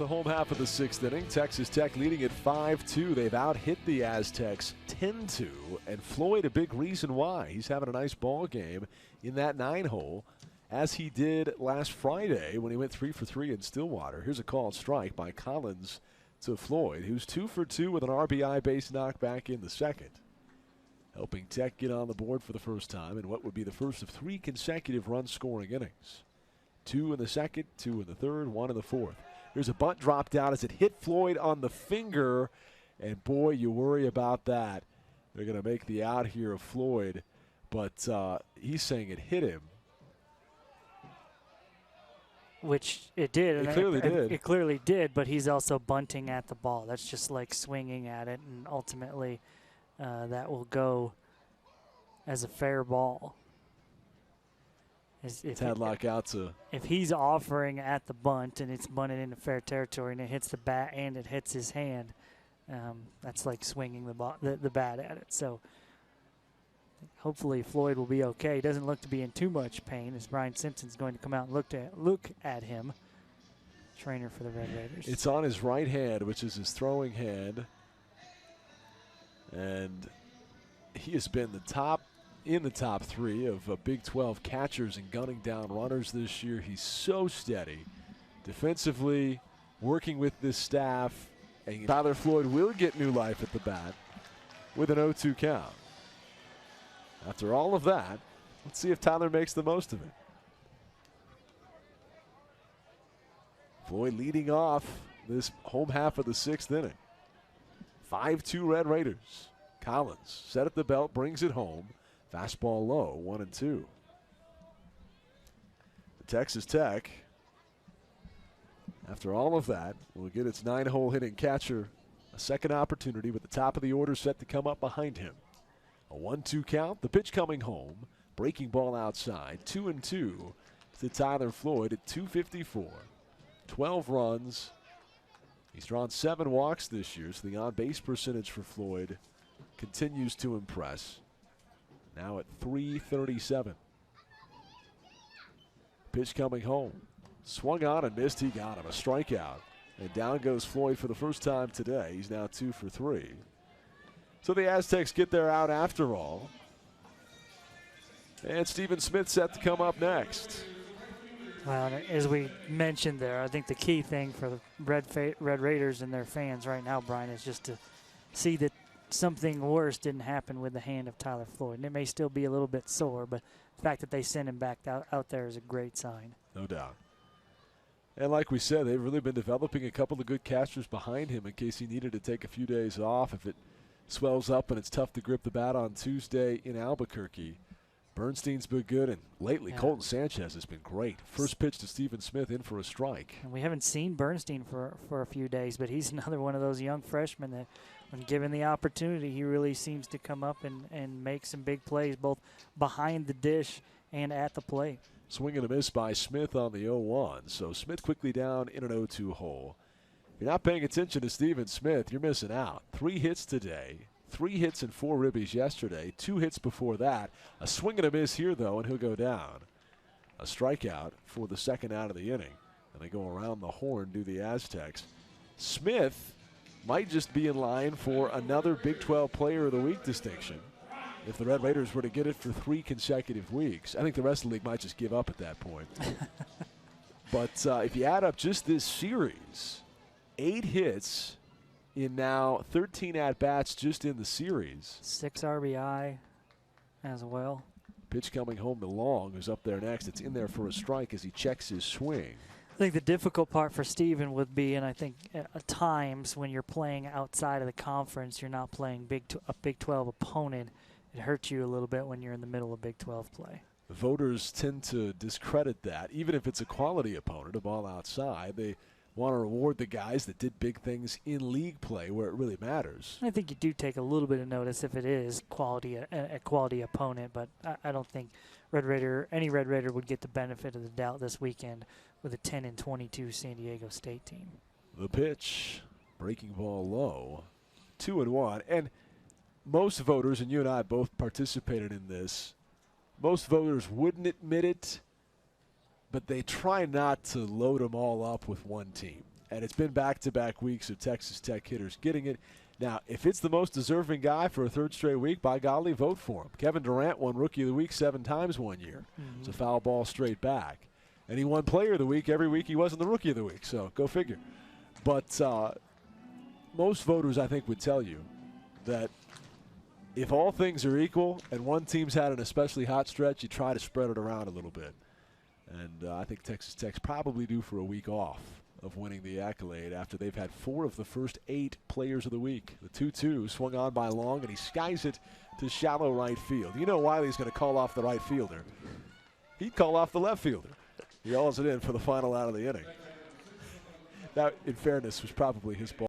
the home half of the sixth inning. Texas Tech leading at 5-2. They've out-hit the Aztecs 10-2, and Floyd a big reason why. He's having a nice ball game in that 9-hole, as he did last Friday when he went 3 for 3 in Stillwater. Here's a called strike by Collins to Floyd, who's 2 for 2 with an RBI base knockback in the second, helping Tech get on the board for the first time in what would be the first of 3 consecutive run-scoring innings. 2 in the second, 2 in the third, 1 in the fourth. Here's a bunt dropped down as it hit Floyd on the finger, and boy, you worry about that. They're going to make the out here of Floyd, but he's saying it hit him. Which it did. It clearly did. It clearly did, but he's also bunting at the ball. That's just like swinging at it, and ultimately that will go as a fair ball. Tadlock out to. If he's offering at the bunt and it's bunted into fair territory and it hits the bat and it hits his hand, that's like swinging the bat at it. So hopefully Floyd will be okay. He doesn't look to be in too much pain, as Brian Simpson's going to come out and look at him, trainer for the Red Raiders. It's on his right hand, which is his throwing hand, and he has been in the top 3 of Big 12 catchers and gunning down runners this year. He's so steady defensively, working with this staff, and Tyler Floyd will get new life at the bat with an 0-2 count. After all of that, let's see if Tyler makes the most of it. Floyd leading off this home half of the sixth inning. 5-2 Red Raiders. Collins set at the belt, brings it home. Fastball low, 1-2. The Texas Tech, after all of that, will get its 9-hole hitting catcher a second opportunity with the top of the order set to come up behind him. A 1-2 count, the pitch coming home, breaking ball outside, 2-2 to Tyler Floyd at 254. 12 runs. He's drawn 7 walks this year, so the on-base percentage for Floyd continues to impress. Now at 337. Pitch coming home. Swung on and missed. He got him. A strikeout. And down goes Floyd for the first time today. He's now 2 for 3. So the Aztecs get their out after all. And Stephen Smith set to come up next. Well, as we mentioned there, I think the key thing for the Red Raiders and their fans right now, Brian, is just to see that something worse didn't happen with the hand of Tyler Floyd. And it may still be a little bit sore, but the fact that they sent him back out there is a great sign. No doubt. And like we said, they've really been developing a couple of good catchers behind him in case he needed to take a few days off if it swells up and it's tough to grip the bat on Tuesday in Albuquerque. Bernstein's been good, and lately Colton Sanchez has been great. First pitch to Stephen Smith, in for a strike. And we haven't seen Bernstein for a few days, but he's another one of those young freshmen that, when given the opportunity, he really seems to come up and make some big plays, both behind the dish and at the plate. Swing and a miss by Smith on the 0-1. So Smith quickly down in an 0-2 hole. If you're not paying attention to Stephen Smith, you're missing out. 3 hits today. 3 hits and 4 ribbies yesterday. 2 hits before that. A swing and a miss here, though, and he'll go down. A strikeout for the second out of the inning. And they go around the horn, do the Aztecs. Smith might just be in line for another Big 12 Player of the Week distinction if the Red Raiders were to get it for 3 consecutive weeks. I think the rest of the league might just give up at that point. But if you add up just this series, 8 hits in now 13 at-bats just in the series. 6 RBI as well. Pitch coming home to Long, who's up there next. It's in there for a strike as he checks his swing. I think the difficult part for Steven would be, and I think at times when you're playing outside of the conference, you're not playing a Big 12 opponent. It hurts you a little bit when you're in the middle of Big 12 play. The voters tend to discredit that. Even if it's a quality opponent, a ball outside, they want to reward the guys that did big things in league play where it really matters. I think you do take a little bit of notice if it is a quality opponent, but I don't think any Red Raider would get the benefit of the doubt this weekend with a 10-22 San Diego State team. The pitch, breaking ball low, 2-1. And most voters, and you and I both participated in this, most voters wouldn't admit it, but they try not to load them all up with one team. And it's been back-to-back weeks of Texas Tech hitters getting it. Now, if it's the most deserving guy for a third straight week, by golly, vote for him. Kevin Durant won Rookie of the Week 7 times one year. It's a foul ball straight back. And he won Player of the Week every week he wasn't the Rookie of the Week, so go figure. But most voters, I think, would tell you that if all things are equal and one team's had an especially hot stretch, you try to spread it around a little bit. And I think Texas Tech's probably due for a week off of winning the accolade after they've had 4 of the first 8 players of the week. The 2-2 swung on by Long, and he skies it to shallow right field. You know Wiley's going to call off the right fielder. He'd call off the left fielder. He hauls it in for the final out of the inning. That, in fairness, was probably his ball.